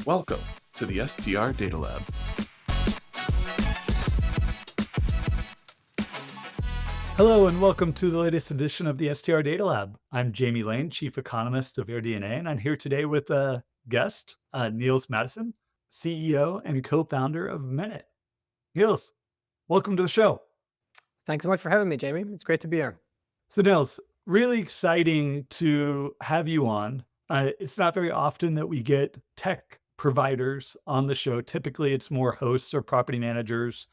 Welcome to the STR Data Lab. Hello and welcome to the latest edition of the STR Data Lab. I'm Jamie Lane, Chief Economist of AirDNA, and I'm here today with a guest, Nils Mattisson, CEO and co-founder of Minut. Nils, welcome to the show. Thanks so much for having me, Jamie. It's great to be here. So Nils, really exciting to have you on. It's not very often that we get tech providers on the show. Typically, it's more hosts or property managers,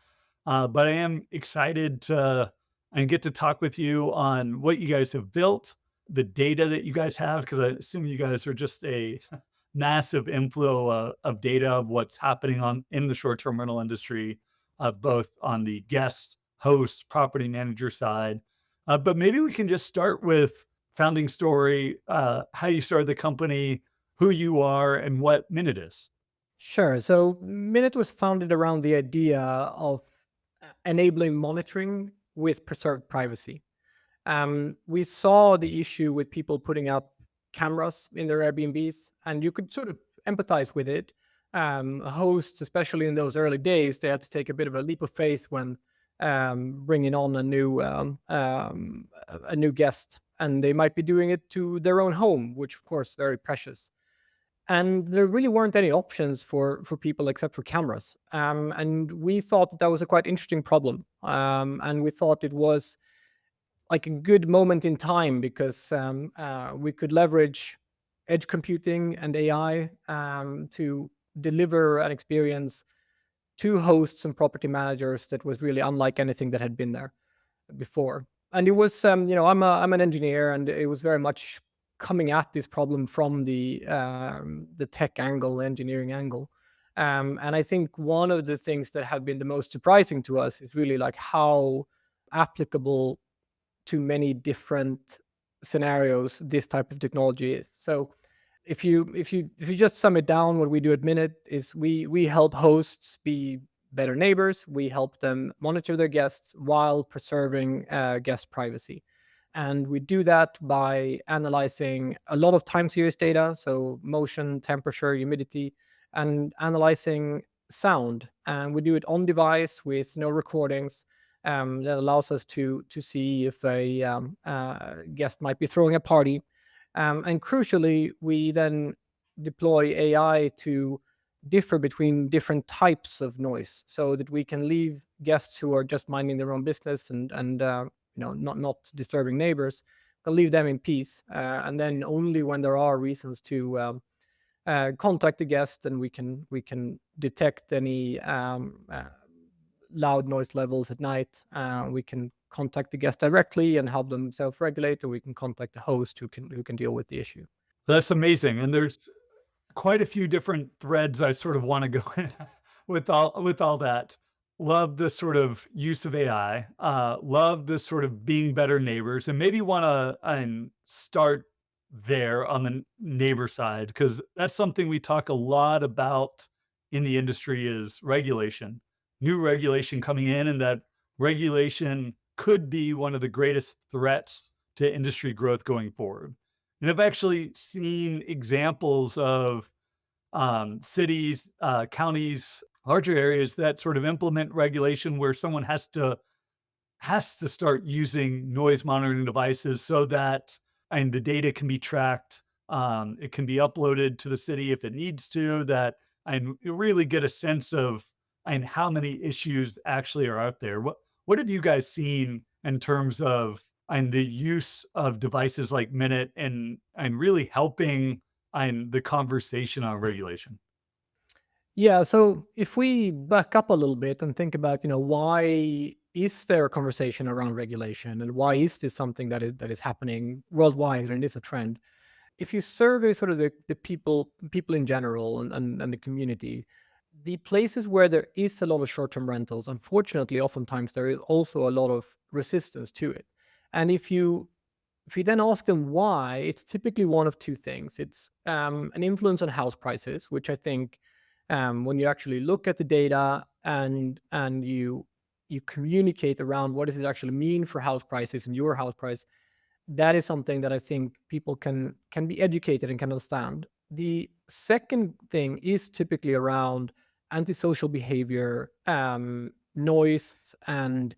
but I am excited to get to talk with you on what you guys have built, the data that you guys have, because I assume you guys are just a massive inflow of data of what's happening in the short-term rental industry, both on the guest, host, property manager side. But maybe we can just start with founding story, how you started the company, who you are, and what Minut is. Sure. So Minut was founded around the idea of enabling monitoring with preserved privacy. We saw the issue with people putting up cameras in their Airbnbs, and you could sort of empathize with it. Hosts, especially in those early days, they had to take a bit of a leap of faith when bringing on a new guest, and they might be doing it to their own home, which of course is very precious. And there really weren't any options for people except for cameras. And we thought that was a quite interesting problem. And we thought it was like a good moment in time because we could leverage edge computing and AI to deliver an experience to hosts and property managers that was really unlike anything that had been there before. And it was, I'm an engineer, and it was very much coming at this problem from the tech angle, the engineering angle. And I think one of the things that have been the most surprising to us is really like how applicable to many different scenarios this type of technology is. So if you just sum it down, what we do at Minut is we help hosts be better neighbors. We help them monitor their guests while preserving guest privacy. And we do that by analyzing a lot of time series data, so motion, temperature, humidity, and analyzing sound. And we do it on device with no recordings. That allows us to see if a guest might be throwing a party. And crucially, we then deploy AI to differ between different types of noise so that we can leave guests who are just minding their own business and not disturbing neighbors, but leave them in peace. And then only when there are reasons to contact the guest, and we can detect any loud noise levels at night. We can contact the guest directly and help them self-regulate, or we can contact the host who can deal with the issue. That's amazing. And there's quite a few different threads I sort of want to go in with all that. Love the sort of use of AI, love the sort of being better neighbors, and maybe want to start there on the neighbor side, because that's something we talk a lot about in the industry is regulation, new regulation coming in, and that regulation could be one of the greatest threats to industry growth going forward. And I've actually seen examples of cities, counties, larger areas that sort of implement regulation where someone has to start using noise monitoring devices so that the data can be tracked. It can be uploaded to the city if it needs to, that and really get a sense of how many issues actually are out there. What have you guys seen in terms of the use of devices like Minut and really helping the conversation on regulation? Yeah, so if we back up a little bit and think about, why is there a conversation around regulation, and why is this something that is happening worldwide and is a trend? If you survey sort of the people in general and the community, the places where there is a lot of short-term rentals, unfortunately, oftentimes there is also a lot of resistance to it. And if you then ask them why, it's typically one of two things. It's an influence on house prices, which I think when you actually look at the data and you communicate around what does it actually mean for house prices and your house price, that is something that I think people can be educated and can understand. The second thing is typically around antisocial behavior, noise, and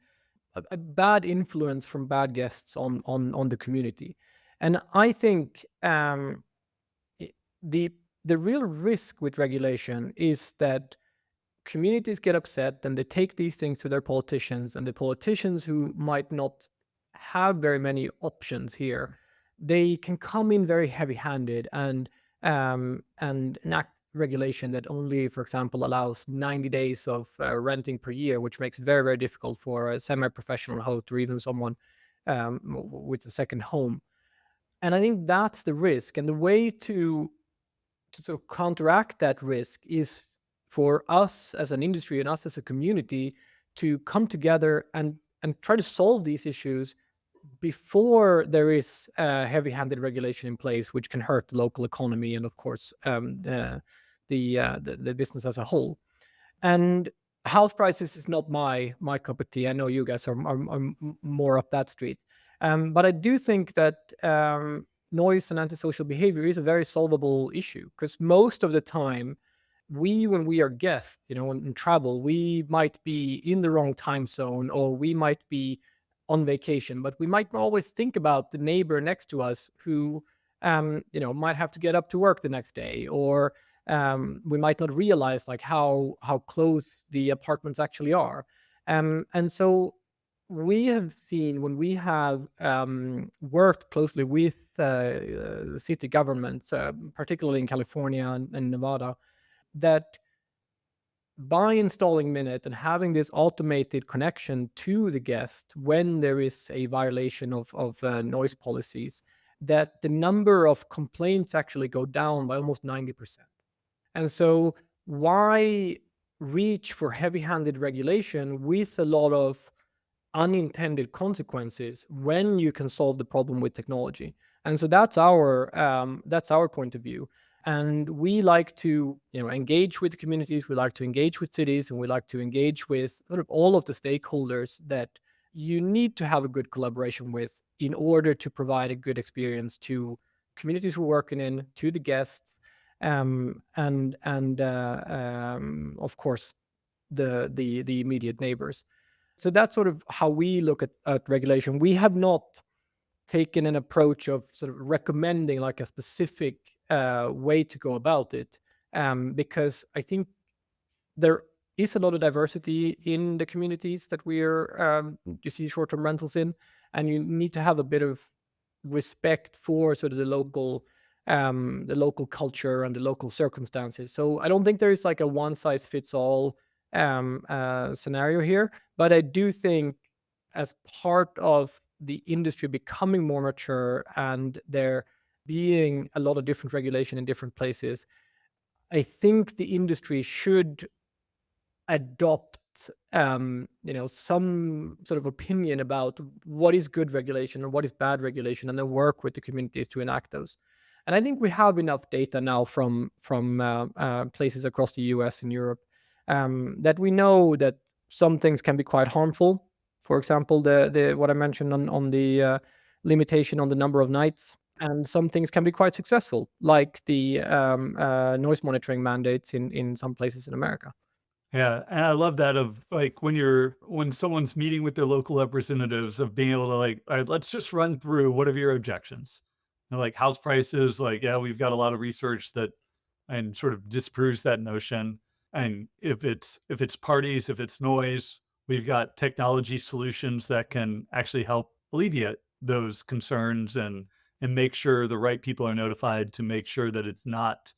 a bad influence from bad guests on the community. And I think i- the the real risk with regulation is that communities get upset and they take these things to their politicians, and the politicians who might not have very many options here, they can come in very heavy-handed and enact regulation that only, for example, allows 90 days of renting per year, which makes it very, very difficult for a semi-professional host or even someone with a second home. And I think that's the risk. And the way to sort of counteract that risk is for us as an industry and us as a community to come together and try to solve these issues before there is heavy-handed regulation in place, which can hurt the local economy and, of course, the business as a whole. And house prices is not my cup of tea. I know you guys are more up that street, but I do think that noise and antisocial behavior is a very solvable issue, because most of the time, when we are guests, in travel, we might be in the wrong time zone, or we might be on vacation, but we might not always think about the neighbor next to us who, might have to get up to work the next day, or we might not realize like how close the apartments actually are. And so we have seen, when we have worked closely with city governments, particularly in California and Nevada, that by installing Minut and having this automated connection to the guest when there is a violation of noise policies, that the number of complaints actually go down by almost 90%. And so why reach for heavy-handed regulation with a lot of unintended consequences when you can solve the problem with technology? And so that's our point of view. And we like to engage with the communities, we like to engage with cities, and we like to engage with sort of all of the stakeholders that you need to have a good collaboration with in order to provide a good experience to communities we're working in, to the guests, and of course the immediate neighbors. So that's sort of how we look at regulation. We have not taken an approach of sort of recommending like a specific way to go about it, because I think there is a lot of diversity in the communities that you see short-term rentals in, and you need to have a bit of respect for sort of the local culture and the local circumstances. So I don't think there is like a one-size-fits-all scenario here, but I do think as part of the industry becoming more mature and there being a lot of different regulation in different places, I think the industry should adopt some sort of opinion about what is good regulation and what is bad regulation, and then work with the communities to enact those. And I think we have enough data now from places across the US and Europe, that we know that some things can be quite harmful. For example, the what I mentioned on the limitation on the number of nights, and some things can be quite successful, like the noise monitoring mandates in some places in America. Yeah, and I love that, of like when someone's meeting with their local representatives, of being able to like, all right, let's just run through what are your objections. And like house prices, like, yeah, we've got a lot of research that and sort of disproves that notion. And if it's parties, if it's noise, we've got technology solutions that can actually help alleviate those concerns and make sure the right people are notified, to make sure that it's not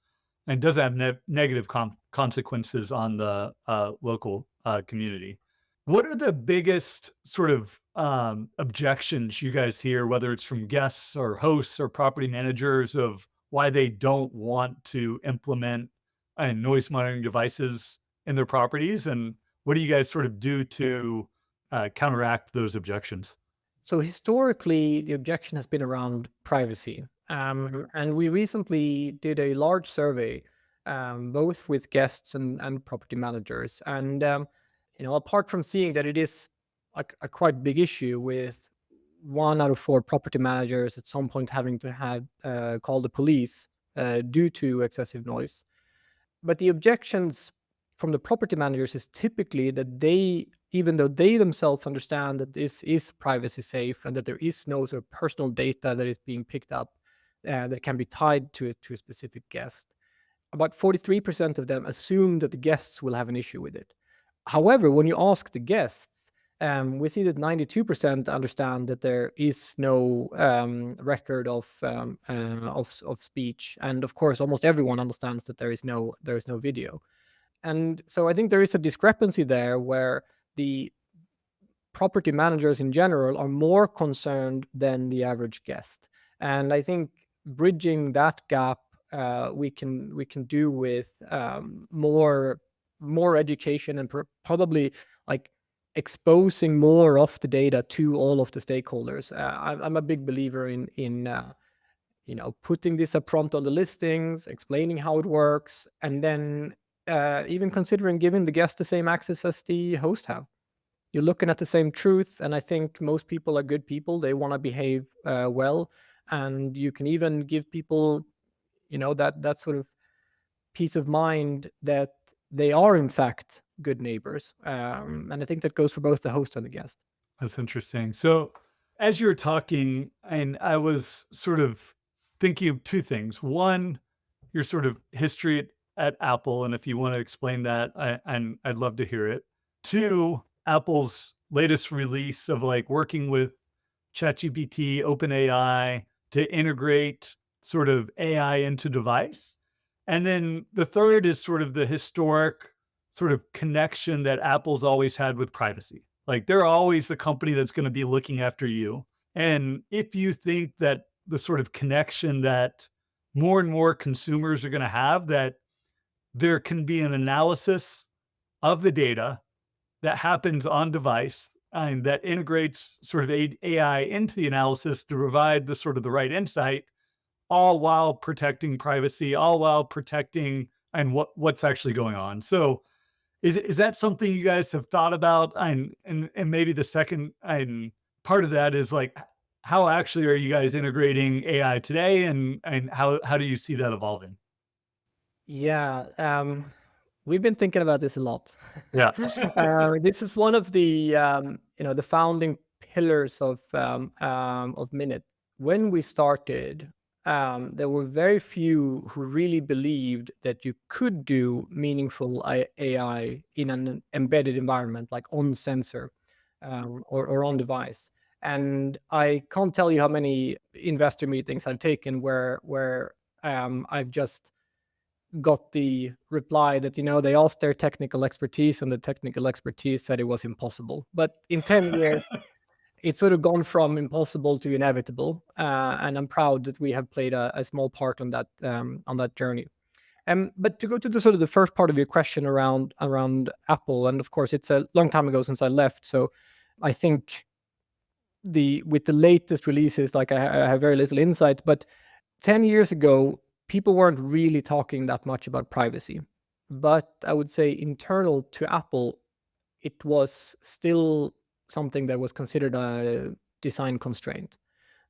and doesn't have negative consequences on the local community. What are the biggest sort of objections you guys hear, whether it's from guests or hosts or property managers, of why they don't want to implement noise monitoring devices in their properties? And what do you guys sort of do to counteract those objections? So historically, the objection has been around privacy. And we recently did a large survey, both with guests and property managers. And, apart from seeing that it is like a quite big issue, with 1 out of 4 property managers at some point having to have call the police due to excessive noise. But the objections from the property managers is typically that they, even though they themselves understand that this is privacy safe and that there is no sort of personal data that is being picked up that can be tied to a specific guest, about 43% of them assume that the guests will have an issue with it. However, when you ask the guests, we see that 92% understand that there is no record of speech, and of course, almost everyone understands that there is no video. And so I think there is a discrepancy there where the property managers in general are more concerned than the average guest. And I think bridging that gap we can do with more education and probably like exposing more of the data to all of the stakeholders. I'm a big believer in putting this up front on the listings, explaining how it works, and then even considering giving the guest the same access as the host have. You're looking at the same truth, and I think most people are good people. They want to behave well, and you can even give people that sort of peace of mind that they are in fact good neighbors. And I think that goes for both the host and the guest. That's interesting. So as you were talking, and I was sort of thinking of two things. One, your sort of history at Apple, and if you want to explain that, I'd love to hear it. Two, Apple's latest release of like working with ChatGPT, OpenAI to integrate sort of AI into device. And then the third is sort of the historic sort of connection that Apple's always had with privacy. Like they're always the company that's going to be looking after you. And if you think that the sort of connection that more and more consumers are going to have, that there can be an analysis of the data that happens on device and that integrates sort of AI into the analysis to provide the sort of the right insight, all while protecting privacy, all while protecting and what's actually going on. So is that something you guys have thought about? And maybe the second part of that is like, how actually are you guys integrating AI today, and how do you see that evolving? Yeah, we've been thinking about this a lot. Yeah. This is one of the the founding pillars of Minut. When we started, there were very few who really believed that you could do meaningful AI in an embedded environment, like on sensor or on device. And I can't tell you how many investor meetings I've taken where I've just got the reply that they asked their technical expertise, and the technical expertise said it was impossible. But in 10 years, it's sort of gone from impossible to inevitable, and I'm proud that we have played a small part on that journey. But to go to the sort of the first part of your question around Apple, and of course it's a long time ago since I left, so I think with the latest releases, like I have very little insight. But 10 years ago, people weren't really talking that much about privacy. But I would say internal to Apple, it was still something that was considered a design constraint.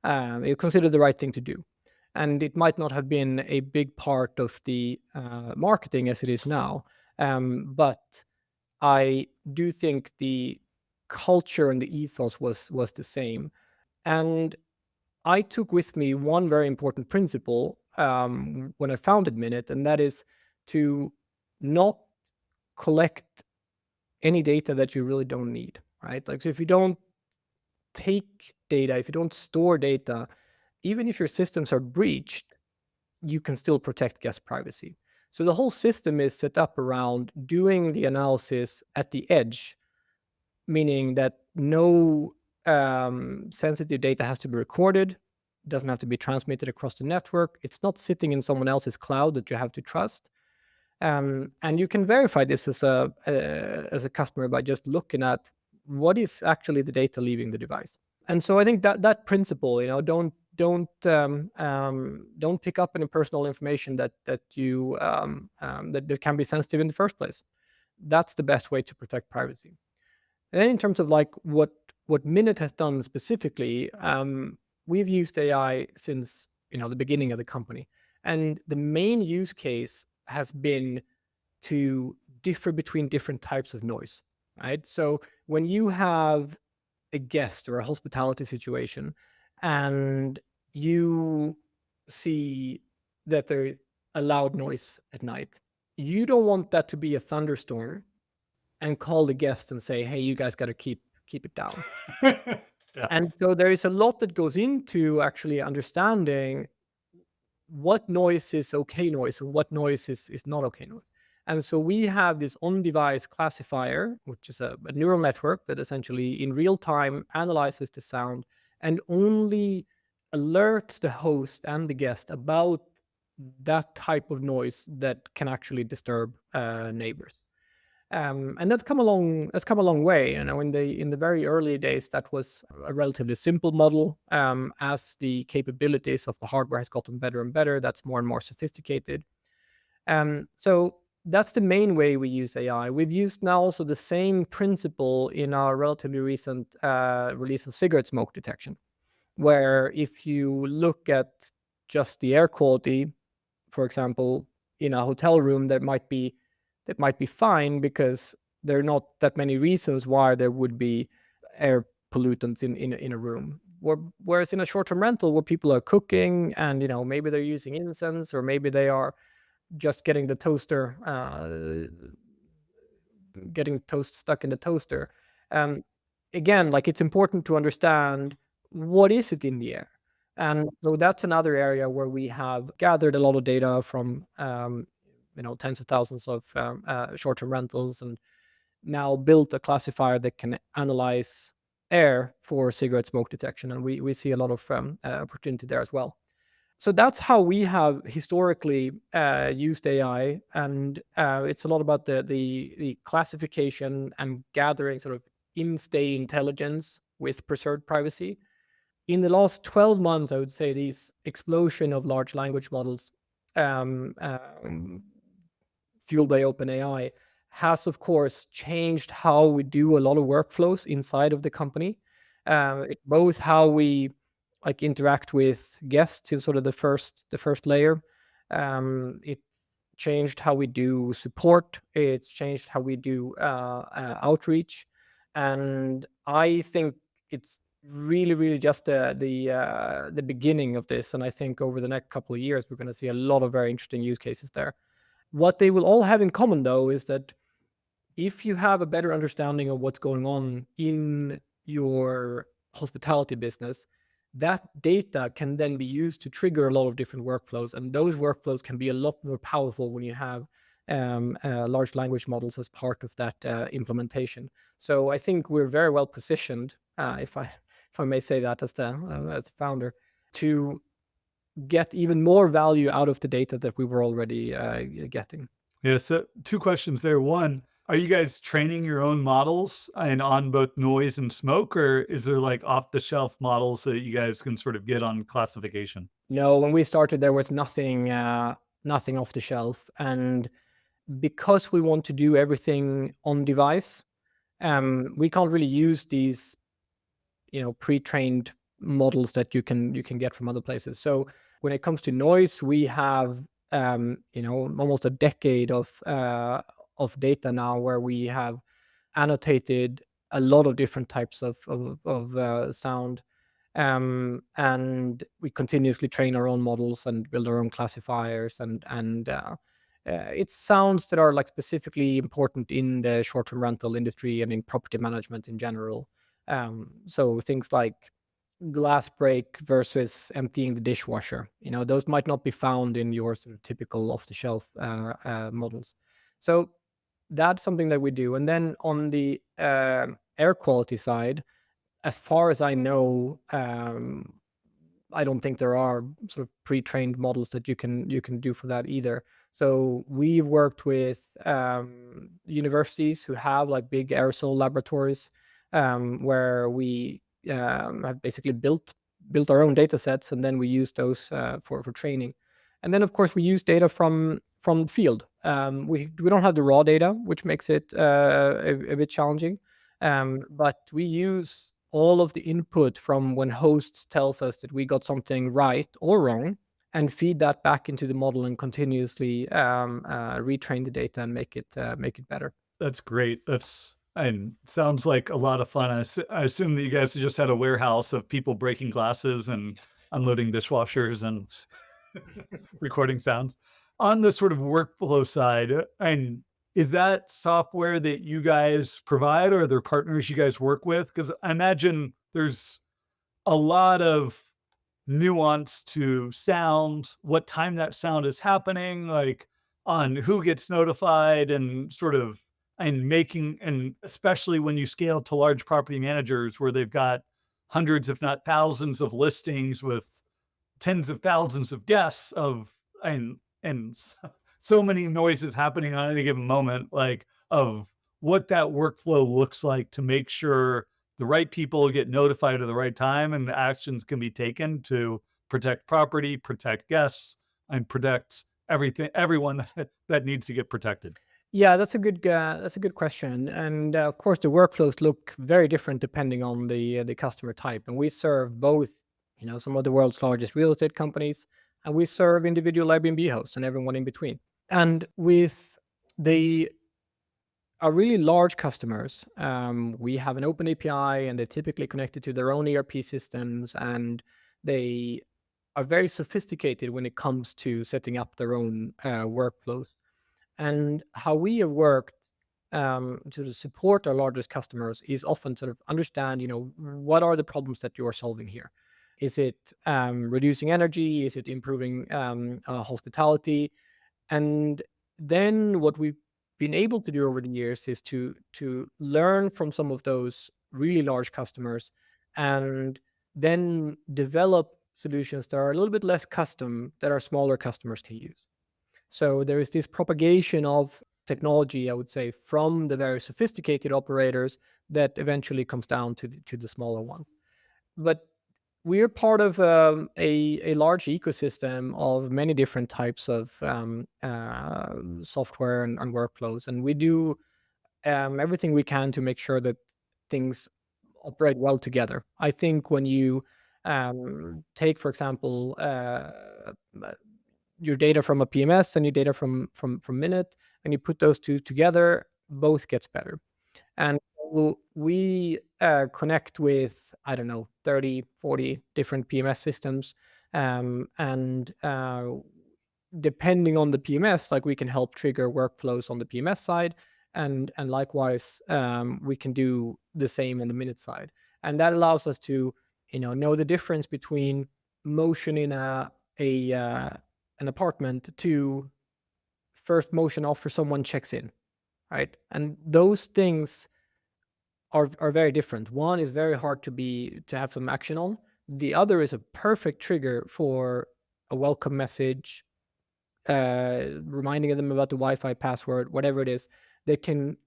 It considered the right thing to do. And it might not have been a big part of the marketing as it is now. But I do think the culture and the ethos was the same. And I took with me one very important principle when I founded Minut, and that is to not collect any data that you really don't need, right? Like, so if you don't take data, if you don't store data, even if your systems are breached, you can still protect guest privacy. So the whole system is set up around doing the analysis at the edge, meaning that no sensitive data has to be recorded, doesn't have to be transmitted across the network. It's not sitting in someone else's cloud that you have to trust. And you can verify this as a customer by just looking at what is actually the data leaving the device. And so I think that principle, don't pick up any personal information that you that can be sensitive in the first place. That's the best way to protect privacy. And then in terms of like what Minut has done specifically, we've used AI since the beginning of the company. And the main use case has been to differ between different types of noise, right? So when you have a guest or a hospitality situation and you see that there's a loud noise at night, you don't want that to be a thunderstorm and call the guest and say, hey, you guys got to keep it down. Yeah. And so there is a lot that goes into actually understanding what noise is okay noise and what noise is not okay noise. And so we have this on-device classifier, which is a neural network that essentially in real time analyzes the sound and only alerts the host and the guest about that type of noise that can actually disturb neighbors. And that's come a long way. You know, in the very early days, that was a relatively simple model. As the capabilities of the hardware has gotten better and better, that's more and more sophisticated. So that's the main way we use AI. We've used now also the same principle in our relatively recent release of cigarette smoke detection, where if you look at just the air quality, for example, in a hotel room, that might be fine because there are not that many reasons why there would be air pollutants in a room. Whereas in a short-term rental where people are cooking and, you know, maybe they're using incense or maybe they are just getting the toaster, getting toast stuck in the toaster. Again, like, it's important to understand what is it in the air. And so that's another area where we have gathered a lot of data from, tens of thousands of short-term rentals, and now built a classifier that can analyze air for cigarette smoke detection. And we see a lot of opportunity there as well. So that's how we have historically used AI, and it's a lot about the classification and gathering sort of in-stay intelligence with preserved privacy. In the last 12 months, I would say this explosion of large language models fueled by OpenAI has, of course, changed how we do a lot of workflows inside of the company. Both how we interact with guests in sort of the first layer. It's changed how we do support. It's changed how we do outreach, and I think it's really just the beginning of this. And I think over the next couple of years, we're going to see a lot of very interesting use cases there. What they will all have in common, though, is that if you have a better understanding of what's going on in your hospitality business, that data can then be used to trigger a lot of different workflows. And those workflows can be a lot more powerful when you have large language models as part of that implementation. So I think we're very well positioned, if I may say that as the founder, to get even more value out of the data that we were already getting. Yeah, so two questions there. One, are you guys training your own models and on both noise and smoke, or is there like off-the-shelf models that you guys can sort of get on classification? No, when we started, there was nothing off the shelf, and because we want to do everything on device, we can't really use these, pre-trained models that you can get from other places. So when it comes to noise, we have almost a decade of data now, where we have annotated a lot of different types of sound, and we continuously train our own models and build our own classifiers, and it's sounds that are like specifically important in the short-term rental industry and in property management in general. So things like glass break versus emptying the dishwasher, those might not be found in your sort of typical off-the-shelf models. So that's something that we do. And then on the air quality side, as far as I know, I don't think there are sort of pre-trained models that you can do for that either. So we've worked with universities who have like big aerosol laboratories, where we have basically built our own data sets, and then we use those for training. And then, of course, we use data from the field. We don't have the raw data, which makes it a bit challenging. But we use all of the input from when hosts tells us that we got something right or wrong, and feed that back into the model and continuously retrain the data and make it better. That's great. And sounds like a lot of fun. I assume that you guys just had a warehouse of people breaking glasses and unloading dishwashers and recording sounds. On the sort of workflow side, and is that software that you guys provide, or are there partners you guys work with? Because I imagine there's a lot of nuance to sound, what time that sound is happening, like on who gets notified, and sort of, and especially when you scale to large property managers where they've got hundreds, if not thousands of listings with tens of thousands of guests and so many noises happening on any given moment, like of what that workflow looks like to make sure the right people get notified at the right time and actions can be taken to protect property, protect guests, and protect everyone that needs to get protected. Yeah, that's a good question, and of course the workflows look very different depending on the customer type. And we serve both, some of the world's largest real estate companies, and we serve individual Airbnb hosts and everyone in between. And with our really large customers, we have an open API, and they're typically connected to their own ERP systems, and they are very sophisticated when it comes to setting up their own workflows. And how we have worked to support our largest customers is often sort of understand, what are the problems that you're solving here? Is it reducing energy? Is it improving hospitality? And then what we've been able to do over the years is to learn from some of those really large customers, and then develop solutions that are a little bit less custom that our smaller customers can use. So there is this propagation of technology, I would say, from the very sophisticated operators that eventually comes down to the smaller ones. But we're part of a large ecosystem of many different types of software and workflows, and we do everything we can to make sure that things operate well together. I think when you take, for example, your data from a PMS and your data from Minut, and you put those two together, both gets better. And we connect with, I don't know, 30, 40 different PMS systems. And depending on the PMS, like we can help trigger workflows on the PMS side. And likewise, we can do the same on the Minut side. And that allows us to, know the difference between motion in an apartment to first motion after someone checks in, right? And those things are very different. One is very hard to have some action on. The other is a perfect trigger for a welcome message, reminding them about the Wi-Fi password, whatever it is. They can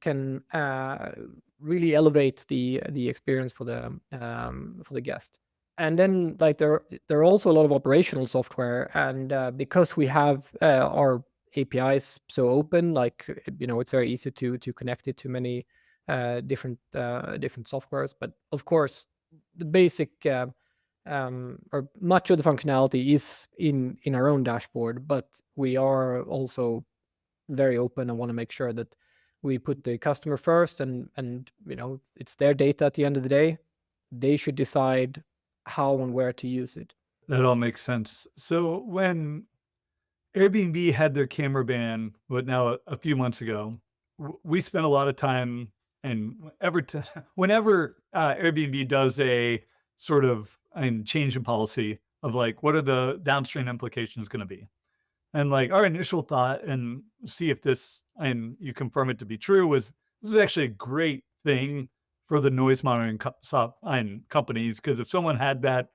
really elevate the experience for the guest. And then, like, there are also a lot of operational software, and because we have our APIs so open, like, it's very easy to connect it to many different softwares. But of course, the basic or much of the functionality is in our own dashboard, but we are also very open and want to make sure that we put the customer first, and it's their data at the end of the day. They should decide how and where to use it. That all makes sense. So when Airbnb had their camera ban, now a few months ago, we spent a lot of time, and whenever Airbnb does a sort of change in policy of like, what are the downstream implications going to be? And like our initial thought, and see if this, and you confirm it to be true, was this is actually a great thing for the noise monitoring companies, because if someone had that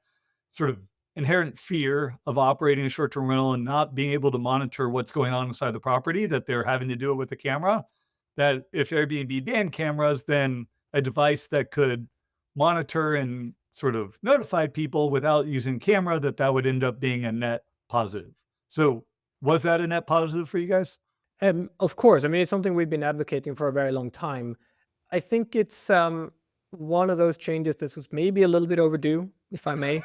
sort of inherent fear of operating a short-term rental and not being able to monitor what's going on inside the property, that they're having to do it with the camera, that if Airbnb banned cameras, then a device that could monitor and sort of notify people without using camera, that would end up being a net positive. So was that a net positive for you guys? Of course. I mean, it's something we've been advocating for a very long time. I think it's one of those changes that was maybe a little bit overdue, if I may.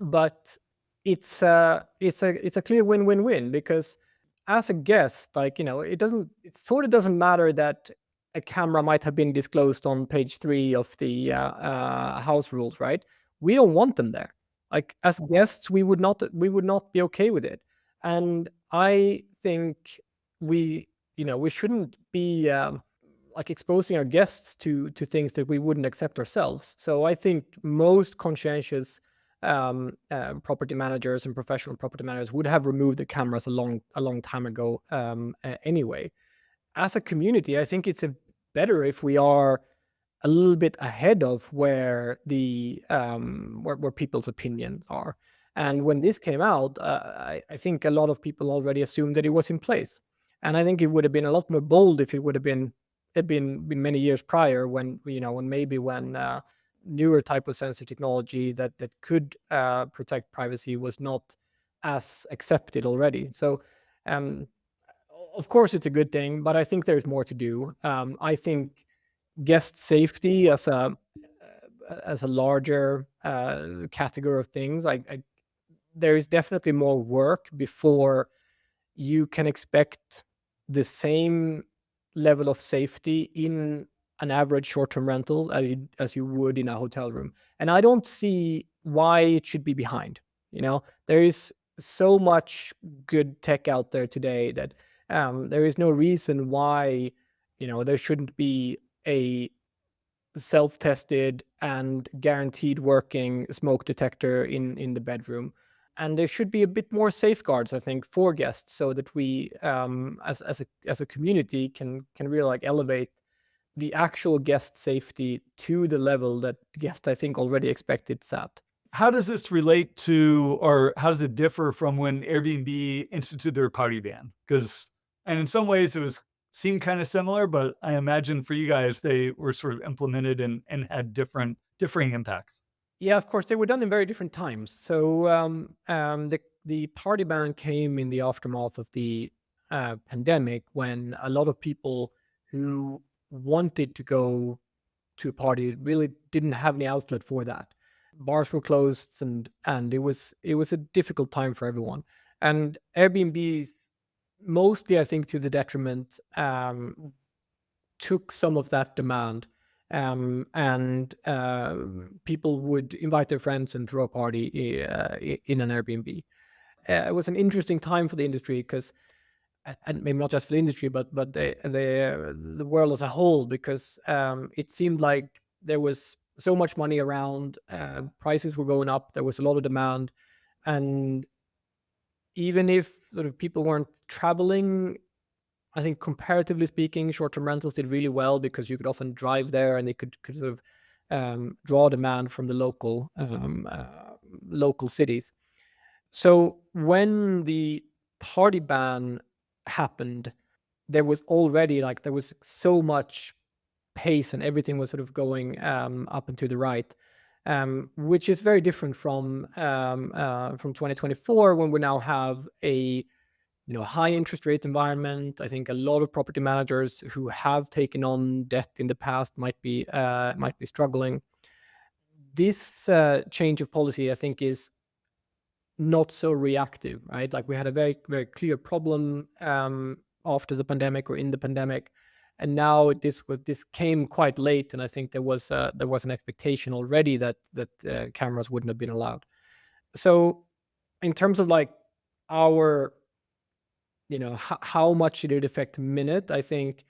But it's a clear win-win-win, because as a guest, like, it sort of doesn't matter that a camera might have been disclosed on page 3 of the house rules, right? We don't want them there. Like, as guests, we would not be okay with it. And I think we shouldn't be like exposing our guests to things that we wouldn't accept ourselves. So I think most conscientious property managers and professional property managers would have removed the cameras a long time ago anyway. As a community, I think it's better if we are a little bit ahead of where where people's opinions are. And when this came out, I think a lot of people already assumed that it was in place. And I think it would have been a lot more bold if it would have been many years prior, when newer type of sensor technology that could protect privacy was not as accepted already. So um, of course it's a good thing, but I think there's more to do. I think guest safety as a larger category of things, there is definitely more work before you can expect the same level of safety in an average short-term rental as you would in a hotel room. And I don't see why it should be behind. There is so much good tech out there today that there is no reason why there shouldn't be a self-tested and guaranteed working smoke detector in the bedroom. And there should be a bit more safeguards, I think, for guests, so that we, as a community, can really like elevate the actual guest safety to the level that guests, I think, already expect it's at. How does this relate to, or how does it differ from when Airbnb instituted their party ban? And in some ways it seemed kind of similar, but I imagine for you guys, they were sort of implemented and had differing impacts. Yeah, of course, they were done in very different times. So the party ban came in the aftermath of the pandemic, when a lot of people who wanted to go to a party really didn't have any outlet for that. Bars were closed, and it was a difficult time for everyone. And Airbnb's, mostly I think to the detriment, took some of that demand, and people would invite their friends and throw a party in an Airbnb. It was an interesting time for the industry, because, and maybe not just for the industry, but the world as a whole, because it seemed like there was so much money around, prices were going up, there was a lot of demand, and even if sort of people weren't traveling, I think comparatively speaking, short-term rentals did really well, because you could often drive there and they could sort of draw demand from the local cities. So when the party ban happened, there was so much pace, and everything was sort of going up and to the right, which is very different from 2024, when we now have a high interest rate environment. I think a lot of property managers who have taken on debt in the past might be struggling. This change of policy, I think, is not so reactive, right? Like, we had a very, very clear problem after the pandemic, or in the pandemic, and now this came quite late, and I think there was an expectation already that cameras wouldn't have been allowed. So, in terms of like our, how much did it affect Minut, I think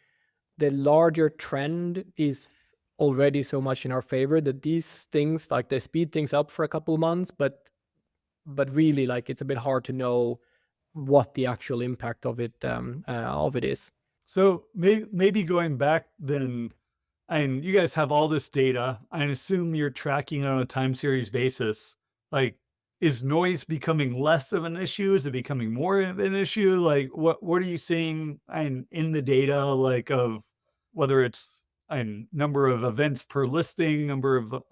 the larger trend is already so much in our favor that these things, like, they speed things up for a couple of months, but really, like, it's a bit hard to know what the actual impact of it is. So maybe going back then, and you guys have all this data, I assume you're tracking it on a time series basis. Like, is noise becoming less of an issue? Is it becoming more of an issue? Like, what are you seeing in the data, like, of whether it's number of events per listing, number of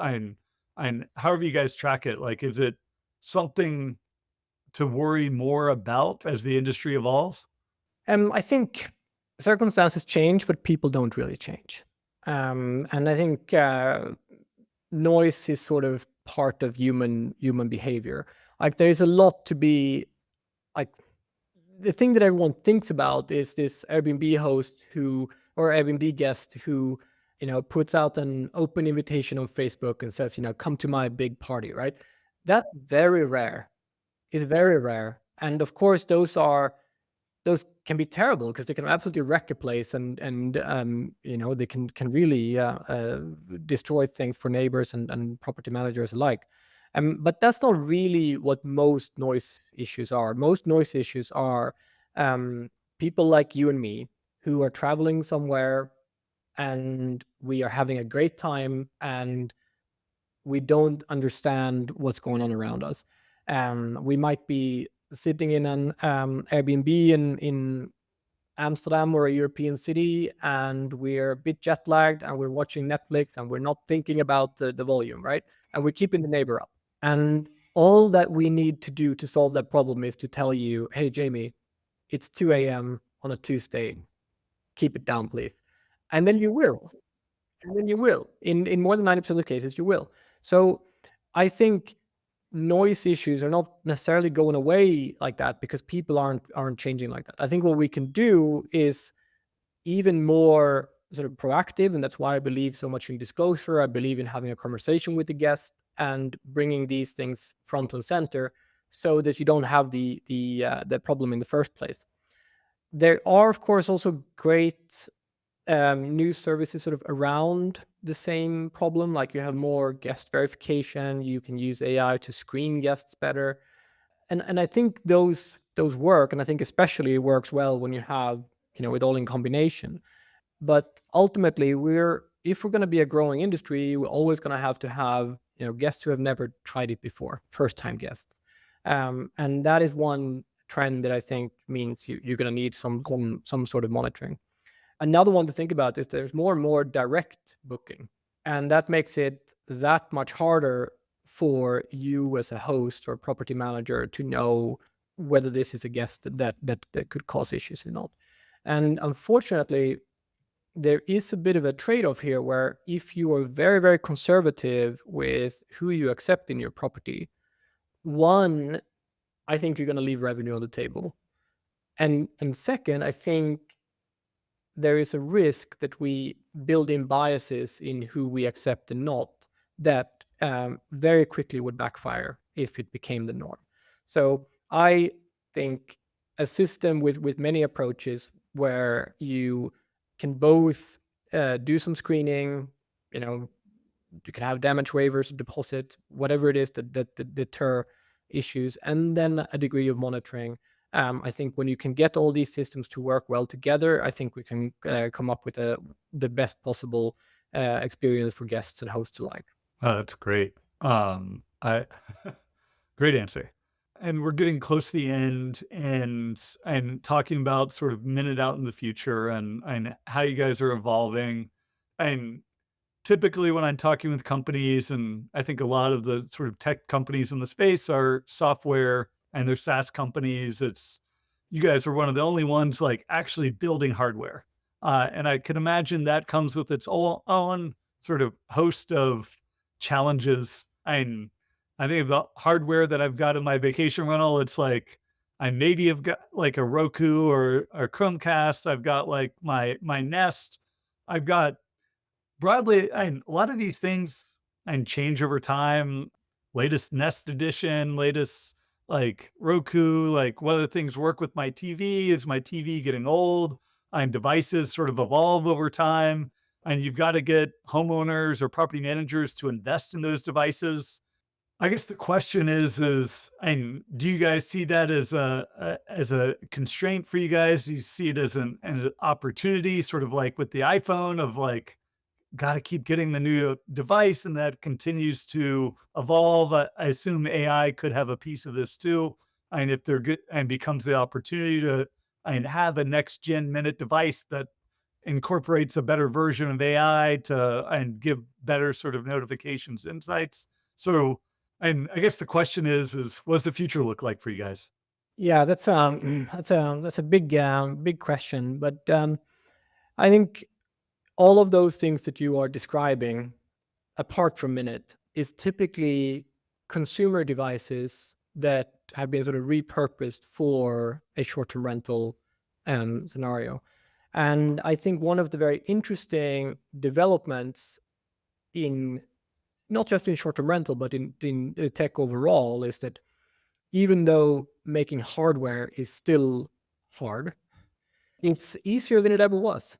however you guys track it? Like, is it something to worry more about as the industry evolves? I think circumstances change, but people don't really change. And I think noise is sort of part of human behavior. Like there's a lot to be like. The thing that everyone thinks about is this Airbnb host or Airbnb guest who, puts out an open invitation on Facebook and says, come to my big party, right? That's very rare. It's very rare. And of course, those can be terrible because they can absolutely wreck a place and they can really destroy things for neighbors and property managers alike. But that's not really what most noise issues are. Most noise issues are people like you and me who are traveling somewhere and we are having a great time and we don't understand what's going on around us. We might be sitting in an Airbnb in Amsterdam or a European city, and we're a bit jet lagged, and we're watching Netflix, and we're not thinking about the volume, right? And we're keeping the neighbor up. And all that we need to do to solve that problem is to tell you, hey, Jamie, it's 2 a.m. on a Tuesday. Keep it down, please. And then you will. And then you will. In more than 90% of the cases, you will. So I think noise issues are not necessarily going away like that because people aren't changing like that. I think what we can do is even more sort of proactive, and that's why I believe so much in disclosure. I believe in having a conversation with the guest and bringing these things front and center so that you don't have the problem in the first place. There are, of course, also great news services sort of around the same problem. Like you have more guest verification. You can use AI to screen guests better, and I think those work. And I think especially it works well when you have it all in combination. But ultimately, if we're going to be a growing industry, we're always going to have guests who have never tried it before, first-time guests, and that is one trend that I think means you're going to need some sort of monitoring. Another one to think about is there's more and more direct booking, and that makes it that much harder for you as a host or property manager to know whether this is a guest that could cause issues or not. And unfortunately, there is a bit of a trade-off here where if you are very, very conservative with who you accept in your property, one, I think you're going to leave revenue on the table. And second, I think there is a risk that we build in biases in who we accept and not that very quickly would backfire if it became the norm. So I think a system with many approaches where you can both do some screening, you can have damage waivers, deposit, whatever it is that deter issues, and then a degree of monitoring. I think when you can get all these systems to work well together, I think we can come up with the best possible experience for guests and hosts alike. Oh, that's great. Great answer. And we're getting close to the end and talking about sort of Minut out in the future and how you guys are evolving. And typically when I'm talking with companies, and I think a lot of the sort of tech companies in the space are software and they're SaaS companies, you guys are one of the only ones like actually building hardware. And I can imagine that comes with its own sort of host of challenges. And I think of the hardware that I've got in my vacation rental, it's like I maybe have got like a Roku or a Chromecast. I've got like my Nest. I've got broadly, a lot of these things and change over time. Latest Nest edition, latest like Roku, like whether things work with my TV. Is my TV getting old? And devices sort of evolve over time. And you've got to get homeowners or property managers to invest in those devices. I guess the question is, and do you guys see that as a constraint for you guys? Do you see it as an opportunity, sort of like with the iPhone of like, got to keep getting the new device, and that continues to evolve? I assume AI could have a piece of this too. And if they're good and becomes the opportunity to have a next gen Minut device that incorporates a better version of AI and give better sort of notifications, insights. So, and I guess the question is what's the future look like for you guys? Yeah, that's a big question, but I think all of those things that you are describing, apart from Minut, is typically consumer devices that have been sort of repurposed for a short-term rental scenario. And I think one of the very interesting developments in not just in short-term rental, but in tech overall, is that even though making hardware is still hard, it's easier than it ever was,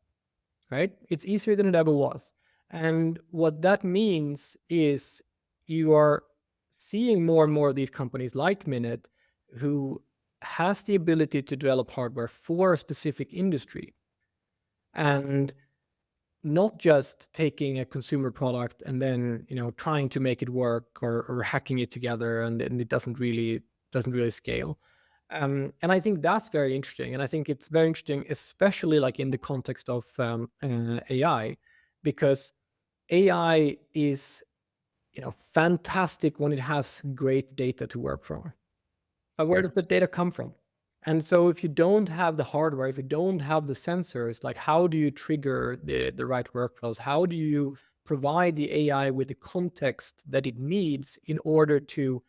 right? It's easier than it ever was. And what that means is you are seeing more and more of these companies like Minut, who has the ability to develop hardware for a specific industry, and not just taking a consumer product and then trying to make it work or hacking it together, and it doesn't really scale. And I think that's very interesting, and I think it's very interesting, especially like in the context of AI, because AI is fantastic when it has great data to work from. But where does the data come from? And so if you don't have the hardware, if you don't have the sensors, like how do you trigger the right workflows? How do you provide the AI with the context that it needs in order to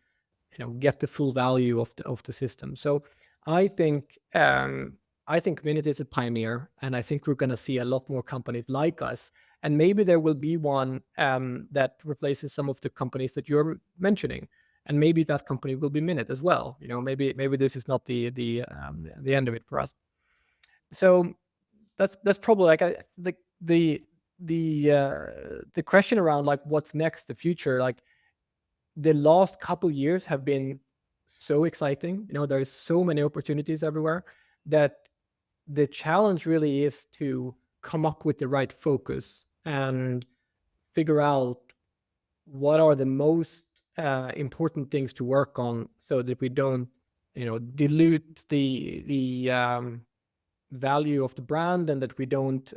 get the full value of the system? So I think Minut is a pioneer, and I think we're going to see a lot more companies like us. And maybe there will be one that replaces some of the companies that you're mentioning, and maybe that company will be Minut as well. Maybe this is not the end of it for us. So that's probably like the question around like what's next, the future. Like the last couple years have been so exciting. There's so many opportunities everywhere that the challenge really is to come up with the right focus and figure out what are the most important things to work on, so that we don't dilute the value of the brand, and that we don't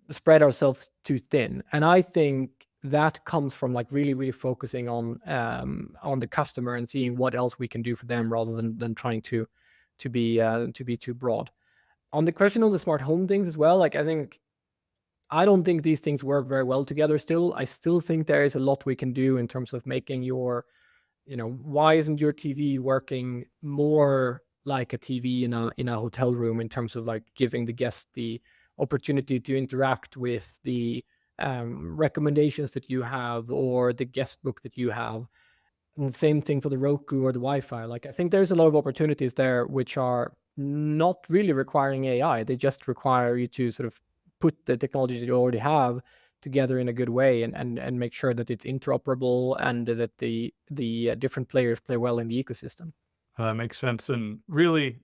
spread ourselves too thin. And I think that comes from like really focusing on the customer and seeing what else we can do for them, rather than trying to be too broad. On the question of the smart home things as well, like I don't think these things work very well together still. I still think there is a lot we can do in terms of making your, why isn't your TV working more like a TV in a hotel room, in terms of like giving the guest the opportunity to interact with the recommendations that you have, or the guest book that you have. And the same thing for the Roku or the Wi-Fi. Like I think there's a lot of opportunities there which are not really requiring AI. They just require you to sort of put the technologies that you already have together in a good way, and make sure that it's interoperable, and that the different players play well in the ecosystem. That makes sense, and really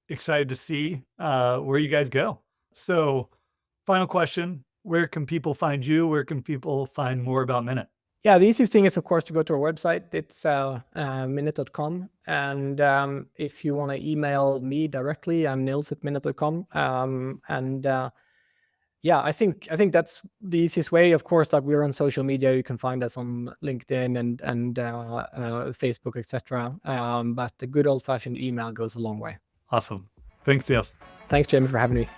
excited to see where you guys go. So final question, where can people find you? Where can people find more about Minut? Yeah, the easiest thing is, of course, to go to our website. It's minut.com. And if you want to email me directly, I'm nils@minut.com. Yeah, I think that's the easiest way. Of course, like we're on social media. You can find us on LinkedIn and Facebook, etc. But the good old-fashioned email goes a long way. Awesome. Thanks, Nils. Thanks, Jamie, for having me.